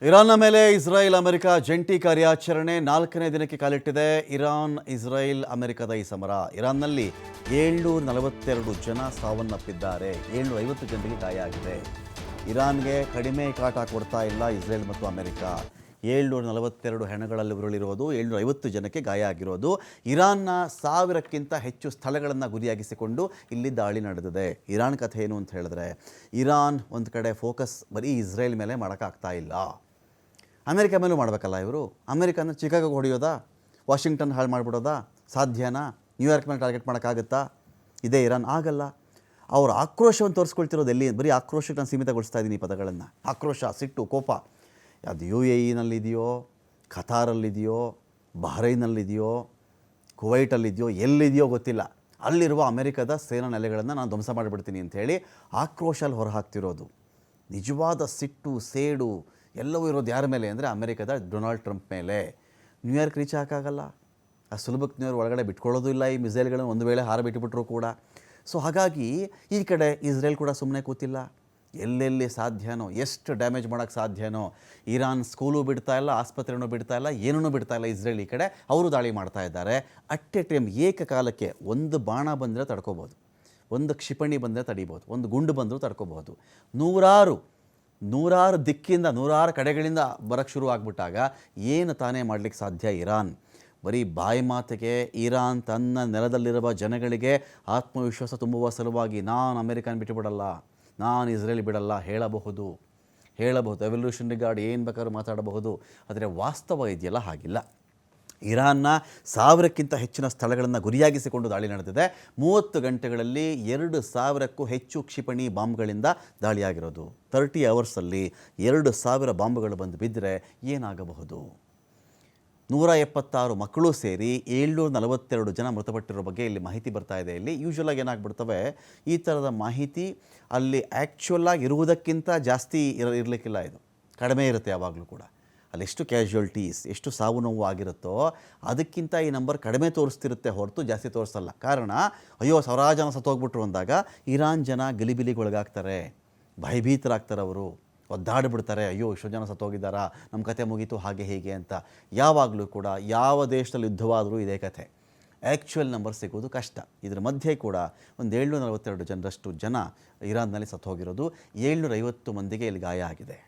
ಇರಾನ್ನ ಮೇಲೆ ಇಸ್ರಾಯೇಲ್ ಅಮೆರಿಕ ಜಂಟಿ ಕಾರ್ಯಾಚರಣೆ 4ನೇ ದಿನಕ್ಕೆ ಕಾಲಿಟ್ಟಿದೆ. ಇರಾನ್ ಇಸ್ರಾಯೇಲ್ ಅಮೆರಿಕದ ಈ ಸಮರ. ಇರಾನ್ನಲ್ಲಿ 742 ಜನ ಸಾವನ್ನಪ್ಪಿದ್ದಾರೆ, 750 ಜನರಿಗೆ ಗಾಯ ಆಗಿದೆ. ಇರಾನ್ಗೆ ಕಡಿಮೆ ಕಾಟ ಕೊಡ್ತಾ ಇಲ್ಲ ಇಸ್ರೇಲ್ ಮತ್ತು ಅಮೆರಿಕ. 742 ಹೆಣಗಳಲ್ಲಿ ಉರುಳಿರೋದು, 750 ಜನಕ್ಕೆ ಗಾಯ ಆಗಿರೋದು. ಇರಾನ್ನ 1000ಕ್ಕಿಂತ ಹೆಚ್ಚು ಸ್ಥಳಗಳನ್ನು ಗುರಿಯಾಗಿಸಿಕೊಂಡು ಇಲ್ಲಿ ದಾಳಿ ನಡೆದಿದೆ. ಇರಾನ್ ಕಥೆ ಏನು ಅಂತ ಹೇಳಿದ್ರೆ, ಇರಾನ್ ಒಂದು ಕಡೆ ಫೋಕಸ್ ಬರೀ ಇಸ್ರೇಲ್ ಮೇಲೆ ಮಾಡೋಕ್ಕಾಗ್ತಾ ಇಲ್ಲ, ಅಮೆರಿಕ ಮೇಲೂ ಮಾಡಬೇಕಲ್ಲ ಇವರು. ಅಮೆರಿಕನ ಚಿಕಾಗೋಗೆ ಹೊಡೆಯೋದಾ, ವಾಷಿಂಗ್ಟನ್ ಹಾಳು ಮಾಡಿಬಿಡೋದಾ ಸಾಧ್ಯನಾ? ನ್ಯೂಯಾರ್ಕ್ ಮೇಲೆ ಟಾರ್ಗೆಟ್ ಮಾಡೋಕ್ಕಾಗುತ್ತಾ? ಇದೇ ಇರಾನ್ ಆಗಲ್ಲ. ಅವ್ರ ಆಕ್ರೋಶವನ್ನು ತೋರಿಸ್ಕೊಳ್ತಿರೋದು ಎಲ್ಲಿ? ಬರೀ ಆಕ್ರೋಶಕ್ಕೆ ನಾನು ಸೀಮಿತಗೊಳಿಸ್ತಾ ಇದ್ದೀನಿ ಈ ಪದಗಳನ್ನು. ಆಕ್ರೋಶ, ಸಿಟ್ಟು, ಕೋಪ ಅದು UAEನಲ್ಲಿದೆಯೋ, ಖತಾರಲ್ಲಿದೆಯೋ, ಬಹ್ರೈನಲ್ಲಿದೆಯೋ, ಕುವೈಟಲ್ಲಿದೆಯೋ, ಎಲ್ಲಿದೆಯೋ ಗೊತ್ತಿಲ್ಲ. ಅಲ್ಲಿರುವ ಅಮೆರಿಕದ ಸೇನಾ ನೆಲೆಗಳನ್ನು ನಾನು ಧ್ವಂಸ ಮಾಡಿಬಿಡ್ತೀನಿ ಅಂಥೇಳಿ ಆಕ್ರೋಶಲ್ಲಿ ಹೊರಹಾಕ್ತಿರೋದು. ನಿಜವಾದ ಸಿಟ್ಟು, ಸೇಡು ಎಲ್ಲವೂ ಇರೋದು ಯಾರ ಮೇಲೆ ಅಂದರೆ ಅಮೆರಿಕದ ಡೊನಾಲ್ಡ್ ಟ್ರಂಪ್ ಮೇಲೆ. ನ್ಯೂಯಾರ್ಕ್ ರೀಚ್ ಹಾಕಾಗಲ್ಲ, ಆ ಸುಲಭಕ್ಕೆ ನ್ಯೂಯಾರ್ಕ್ ಒಳಗಡೆ ಬಿಟ್ಕೊಳ್ಳೋದು ಇಲ್ಲ ಈ ಮಿಸೈಲ್ಗಳನ್ನು, ಒಂದು ವೇಳೆ ಹಾರ ಬಿಟ್ಟುಬಿಟ್ರು ಕೂಡ. ಸೊ ಹಾಗಾಗಿ ಈ ಕಡೆ ಇಸ್ರೇಲ್ ಕೂಡ ಸುಮ್ಮನೆ ಕೂತಿಲ್ಲ. ಎಲ್ಲೆಲ್ಲಿ ಸಾಧ್ಯನೋ, ಎಷ್ಟು ಡ್ಯಾಮೇಜ್ ಮಾಡೋಕ್ಕೆ ಸಾಧ್ಯನೋ. ಇರಾನ್ ಸ್ಕೂಲು ಬಿಡ್ತಾ ಇಲ್ಲ, ಆಸ್ಪತ್ರೆನೂ ಬಿಡ್ತಾ ಇಲ್ಲ, ಏನೂ ಬಿಡ್ತಾ ಇಲ್ಲ ಇಸ್ರೇಲ್. ಈ ಕಡೆ ಅವರು ದಾಳಿ ಮಾಡ್ತಾ ಇದ್ದಾರೆ. ಅಟ್ ಎ ಟೈಮ್ ಏಕಕಾಲಕ್ಕೆ ಒಂದು ಬಾಣ ಬಂದರೆ ತಡ್ಕೋಬೋದು, ಒಂದು ಕ್ಷಿಪಣಿ ಬಂದರೆ ತಡಿಬೋದು, ಒಂದು ಗುಂಡು ಬಂದರೂ ತಡ್ಕೋಬಹುದು. ನೂರಾರು ದಿಕ್ಕಿಂದ, ನೂರಾರು ಕಡೆಗಳಿಂದ ಬರೋಕ್ಕೆ ಶುರು ಆಗಿಬಿಟ್ಟಾಗ ಏನು ತಾನೇ ಮಾಡಲಿಕ್ಕೆ ಸಾಧ್ಯ ಇರಾನ್? ಬರೀ ಬಾಯಿ ಮಾತಿಗೆ ಇರಾನ್ ತನ್ನ ನೆಲದಲ್ಲಿರುವ ಜನಗಳಿಗೆ ಆತ್ಮವಿಶ್ವಾಸ ತುಂಬುವ ಸಲುವಾಗಿ ನಾನು ಅಮೆರಿಕನ್ ಬಿಟ್ಟುಬಿಡಲ್ಲ, ನಾನು ಇಸ್ರೇಲ್ ಬಿಡಲ್ಲ ಹೇಳಬಹುದು. ಎವಲ್ಯೂಷನರಿ ಗಾರ್ಡ್ ಏನು ಬೇಕಾದ್ರೂ ಮಾತಾಡಬಹುದು. ಆದರೆ ವಾಸ್ತವ ಇದೆಯಲ್ಲ, ಹಾಗಿಲ್ಲ. ಇರಾನ್ನ 1000ಕ್ಕಿಂತ ಹೆಚ್ಚಿನ ಸ್ಥಳಗಳನ್ನು ಗುರಿಯಾಗಿಸಿಕೊಂಡು ದಾಳಿ ನಡೆದಿದೆ. 30 ಗಂಟೆಗಳಲ್ಲಿ 2000ಕ್ಕೂ ಹೆಚ್ಚು ಕ್ಷಿಪಣಿ ಬಾಂಬ್ಗಳಿಂದ ದಾಳಿಯಾಗಿರೋದು. 30 ಅವರ್ಸಲ್ಲಿ 2000 ಬಾಂಬ್ಗಳು ಬಂದು ಬಿದ್ದರೆ ಏನಾಗಬಹುದು? 176 ಮಕ್ಕಳು ಸೇರಿ 742 ಜನ ಮೃತಪಟ್ಟಿರೋ ಬಗ್ಗೆ ಇಲ್ಲಿ ಮಾಹಿತಿ ಬರ್ತಾ ಇದೆ. ಇಲ್ಲಿ ಯೂಶ್ವಲಾಗಿ ಏನಾಗ್ಬಿಡ್ತವೆ, ಈ ಥರದ ಮಾಹಿತಿ ಅಲ್ಲಿ ಆ್ಯಕ್ಚುಲಾಗಿ ಇರುವುದಕ್ಕಿಂತ ಜಾಸ್ತಿ ಇರಲಿಕ್ಕಿಲ್ಲ. ಇದು ಕಡಿಮೆ ಇರುತ್ತೆ ಯಾವಾಗಲೂ ಕೂಡ. ಅಲ್ಲಿ ಎಷ್ಟು ಕ್ಯಾಶುಯಾಲಿಟೀಸ್, ಎಷ್ಟು ಸಾವು ನೋವು ಆಗಿರುತ್ತೋ ಅದಕ್ಕಿಂತ ಈ ನಂಬರ್ ಕಡಿಮೆ ತೋರಿಸ್ತಿರುತ್ತೆ ಹೊರತು ಜಾಸ್ತಿ ತೋರಿಸಲ್ಲ. ಕಾರಣ, ಅಯ್ಯೋ ಸಾವಿರಾರು ಜನ ಸತ್ತೋಗ್ಬಿಟ್ರು ಅಂದಾಗ ಇರಾನ್ ಜನ ಗಲಿಬಿಲಿಗೊಳಗಾಗ್ತಾರೆ, ಭಯಭೀತರಾಗ್ತಾರೆ, ಅವರು ಒದ್ದಾಡಿಬಿಡ್ತಾರೆ. ಅಯ್ಯೋ ಇಷ್ಟು ಜನ ಸತ್ತೋಗಿದ್ದಾರಾ, ನಮ್ಮ ಕತೆ ಮುಗೀತು, ಹಾಗೆ ಹೀಗೆ ಅಂತ. ಯಾವಾಗಲೂ ಕೂಡ ಯಾವ ದೇಶದಲ್ಲಿ ಯುದ್ಧವಾದರೂ ಇದೇ ಕಥೆ. ಆ್ಯಕ್ಚುಯಲ್ ನಂಬರ್ ಸಿಗೋದು ಕಷ್ಟ. ಇದರ ಮಧ್ಯೆ ಕೂಡ ಒಂದು 742 ಜನರಷ್ಟು ಜನ ಇರಾನ್ನಲ್ಲಿ ಸತ್ತೋಗಿರೋದು, 750 ಮಂದಿಗೆ ಇಲ್ಲಿ ಗಾಯ ಆಗಿದೆ.